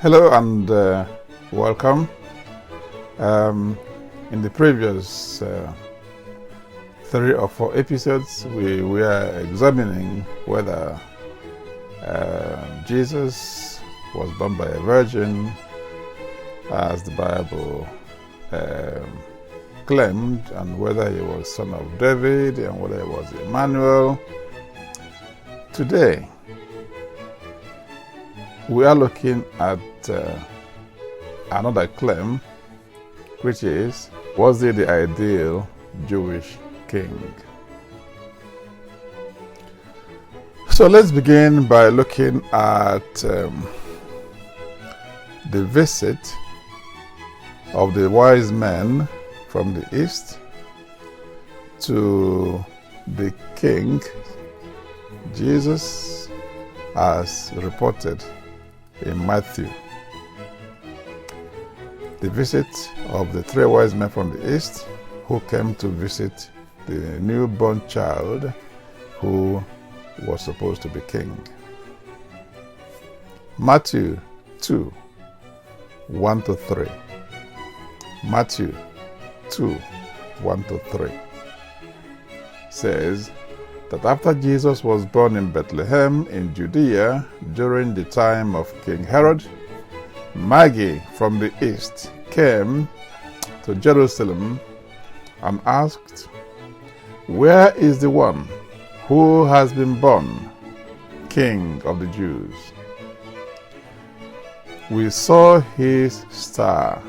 Hello and welcome. In the previous 3 or 4 episodes, we were examining whether Jesus was born by a virgin, as the Bible claimed, and whether he was son of David, and whether he was Emmanuel. Today, we are looking at another claim, which is, was he the ideal Jewish king? So let's begin by looking at the visit of the wise men from the east to the king Jesus, as reported in Matthew. The visit of the 3 wise men from the east who came to visit the newborn child who was supposed to be king. Matthew 2, 1-3. Matthew 2, 1-3 says that after Jesus was born in Bethlehem in Judea during the time of King Herod, Magi from the east came to Jerusalem and asked, "Where is the one who has been born King of the Jews? We saw his star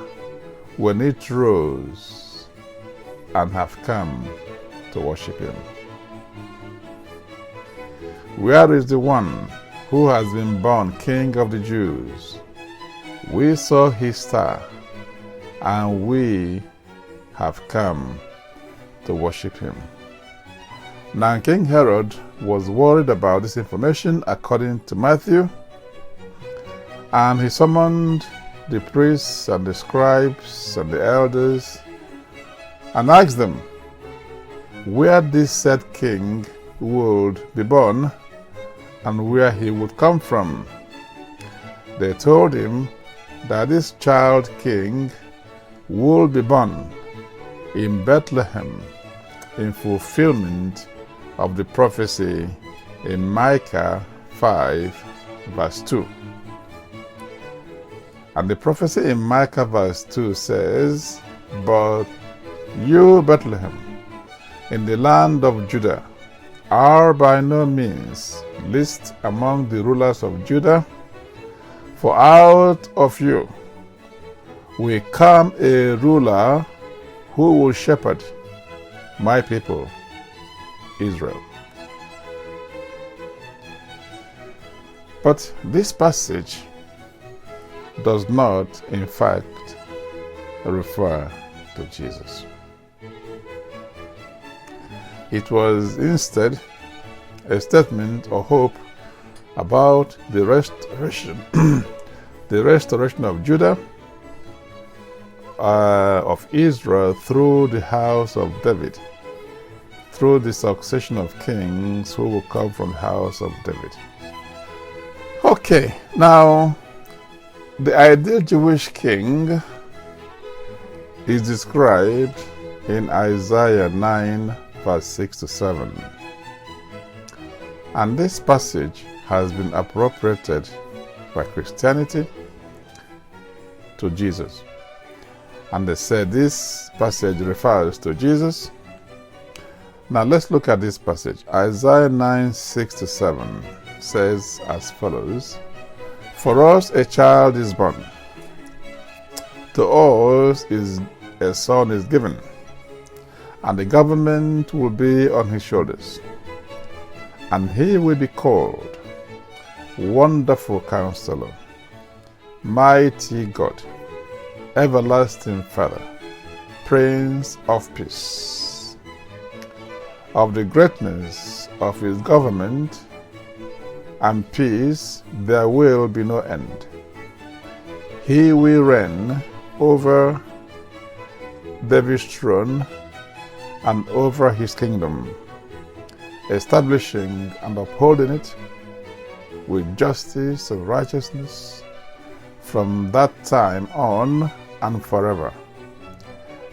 when it rose and have come to worship him." Where is the one who has been born King of the Jews? We saw his star, and we have come to worship him. Now, King Herod was worried about this information according to Matthew, and he summoned the priests and the scribes and the elders and asked them where this said king would be born and where he would come from. They told him that this child king would be born in Bethlehem in fulfillment of the prophecy in Micah 5 verse 2. And the prophecy in Micah verse 2 says, "But you, Bethlehem, in the land of Judah, are by no means least among the rulers of Judah, for out of you will come a ruler who will shepherd my people, Israel." But this passage does not, in fact, refer to Jesus. It was instead a statement or hope about the restoration, the restoration of Judah, of Israel through the house of David, through the succession of kings who will come from the house of David. Okay, now the ideal Jewish king is described in Isaiah 9 verse 6-7. And this passage has been appropriated by Christianity to Jesus. And they said this passage refers to Jesus. Now let's look at this passage. Isaiah 9, 6-7 says as follows, "For us a child is born, to us a son is given, and the government will be on his shoulders. And he will be called Wonderful Counselor, Mighty God, Everlasting Father, Prince of Peace. Of the greatness of his government and peace there will be no end. He will reign over David's throne and over his kingdom, establishing and upholding it with justice and righteousness from that time on and forever.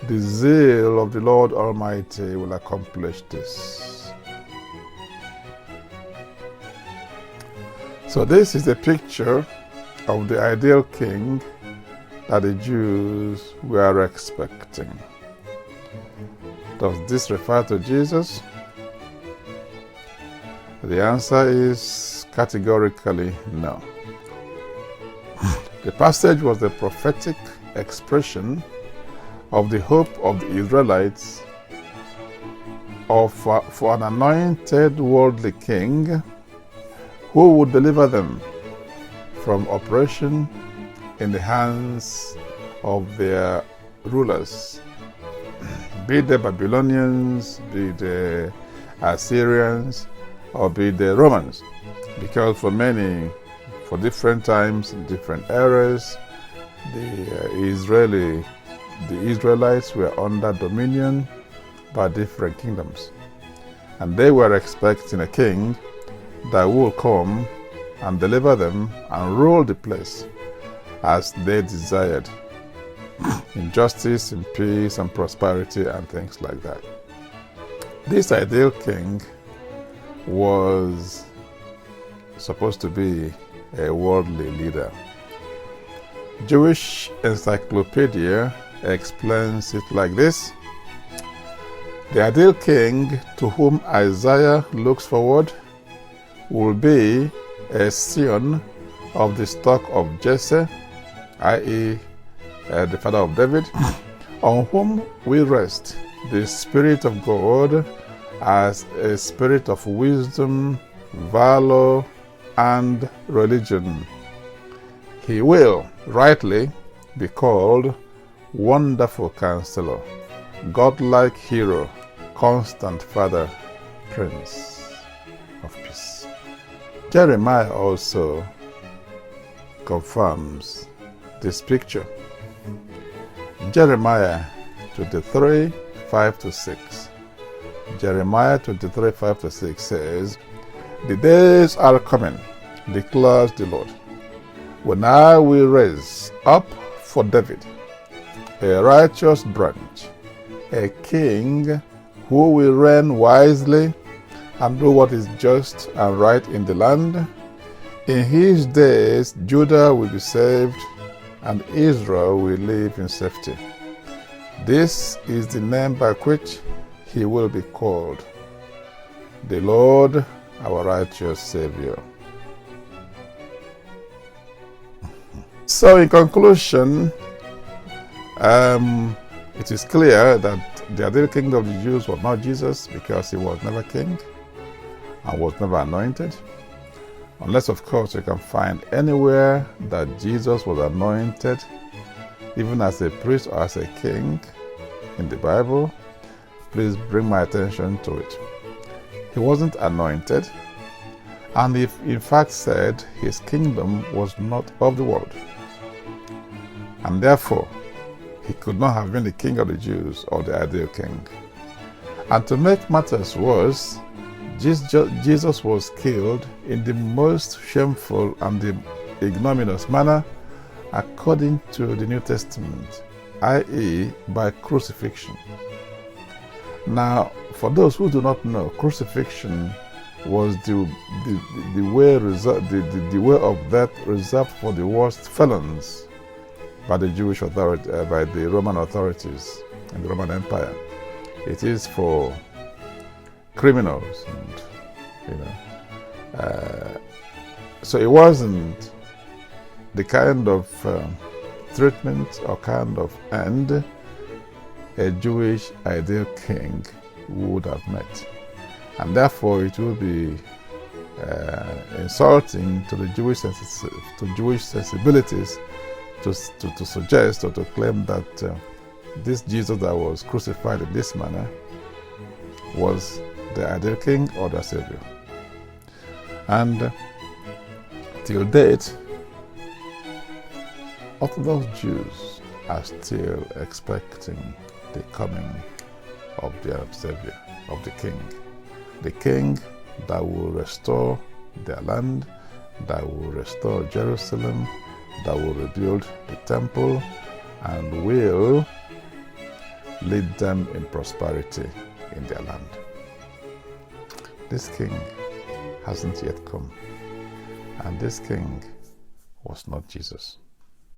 The zeal of the Lord Almighty will accomplish this. So this is a picture of the ideal king that the Jews were expecting. Does this refer to Jesus? The answer is categorically no. The passage was the prophetic expression of the hope of the Israelites for an anointed worldly king who would deliver them from oppression in the hands of their rulers, be they Babylonians, be they Assyrians, or be they Romans. Because for different times, in different eras, the Israelites were under dominion by different kingdoms. And they were expecting a king that will come and deliver them and rule the place as they desired, in justice, in peace, and prosperity, and things like that. This ideal king was supposed to be a worldly leader. Jewish Encyclopedia explains it like this: the ideal king to whom Isaiah looks forward will be a scion of the stock of Jesse, i.e., the father of David, on whom will rest the Spirit of God as a spirit of wisdom, valor, and religion. He will rightly be called Wonderful Counselor, Godlike Hero, Constant Father, Prince of Peace. Jeremiah also confirms this picture. Jeremiah 23, 5-6. Jeremiah 23, 5-6 says, "The days are coming, declares the Lord, when I will raise up for David a righteous branch, a king who will reign wisely and do what is just and right in the land. In his days, Judah will be saved, and Israel will live in safety. This is the name by which he will be called, the Lord, our righteous Savior." So in conclusion, it is clear that the ideal king of the Jews was not Jesus, because he was never king and was never anointed. Unless, of course, you can find anywhere that Jesus was anointed, even as a priest or as a king in the Bible. Please bring my attention to it. He wasn't anointed, and he in fact said his kingdom was not of the world. And therefore, he could not have been the king of the Jews or the ideal king. And to make matters worse, Jesus was killed in the most shameful and the ignominious manner according to the New Testament, i.e., by crucifixion. Now, for those who do not know, crucifixion was the way of death reserved for the worst felons by the Jewish authority, by the Roman authorities in the Roman Empire. It is for criminals, and so it wasn't the kind of treatment or kind of end a Jewish ideal king would have met, and therefore it would be insulting to the Jewish sensibilities to suggest or to claim that this Jesus that was crucified in this manner was the ideal king or the Savior. And till date, Orthodox Jews are still expecting the coming of their Savior, of the King that will restore their land, that will restore Jerusalem, that will rebuild the temple and will lead them in prosperity in their land. This king hasn't yet come, and this king was not Jesus.